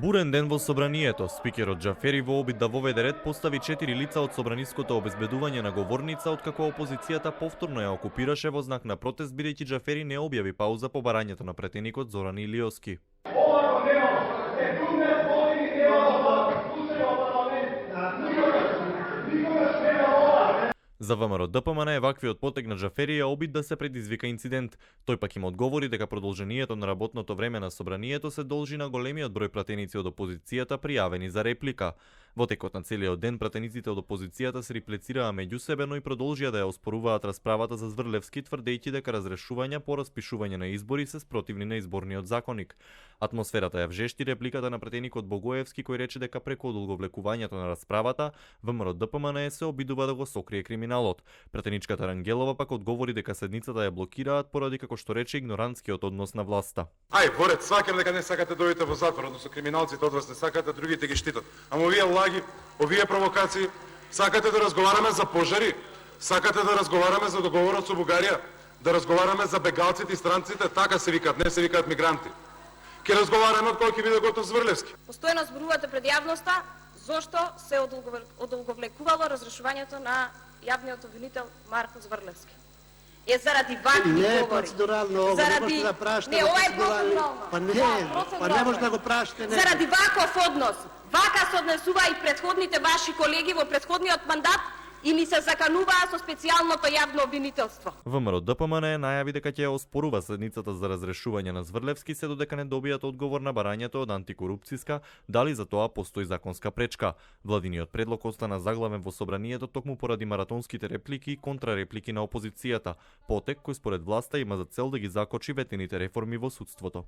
Бурен ден во собранието. Спикерот Џафери во обид да воведе ред постави 4 лица од собраниското обезбедување на говорница, откако опозицијата повторно ја окупираше во знак на протест, бидејќи Џафери не објави пауза по барањето на претеникот Зоран Илиовски. За ВМРО ДПМН ваквиот потег на Џафери е обид да се предизвика инцидент. Тој пак им одговори дека продолжението на работното време на собранието се должи на големиот број пратеници од опозицијата пријавени за реплика. Во текот на целиот ден пратениците од опозицијата се реплицираа меѓусебено и продолжија да ја оспоруваат расправата за Зврлевски, тврдејќи дека разрешувања по распишување на избори се спротивни на изборниот законник. Атмосферата ја вжешти репликата на пратеникот Богоевски, кој рече дека преку одолговлекувањето на расправата ВМРО ДПМН се обидува да го сокрие криминалот. Пратеничката Рангелова пак одговори дека седницата ја блокираат поради, како што рече, игноранскиот однос на власта. Борец, сваќам дека не сакате да дојдете во затвор, односно криминалците од вас не сакате, другите ги штитат. Ама овие лаги, овие провокации, сакате да разговараме за пожари, сакате да разговараме за договорот со Бугарија, да разговараме за бегалците и странците, така се викаат, не се викаат мигранти. Ке разговараме од кој ќе биде готов Зврлевски. Постојано зборувате пред јавноста зошто се одолговлекувало разрешувањето на јавниот обвинител Марко Зврлевски. Заради вакви не говори. Не процедурално, заради... не можете да прашате. Не, ова е процедурално. Па не може да го прашате. Не. Заради ваков однос, вака се однесува и претходните ваши колеги во претходниот мандат и ми се закануваа со специјалното јавно обвинителство. ВМРО ДПМН најави дека ќе ја оспорува седницата за разрешување на Зврлевски се додека не добијат одговор на барањето од антикорупцијска, дали за тоа постои законска пречка. Владиниот предлог остана заглавен во собранието токму поради маратонските реплики и контрареплики на опозицијата, потек кој според власта има за цел да ги закочи ветените реформи во судството.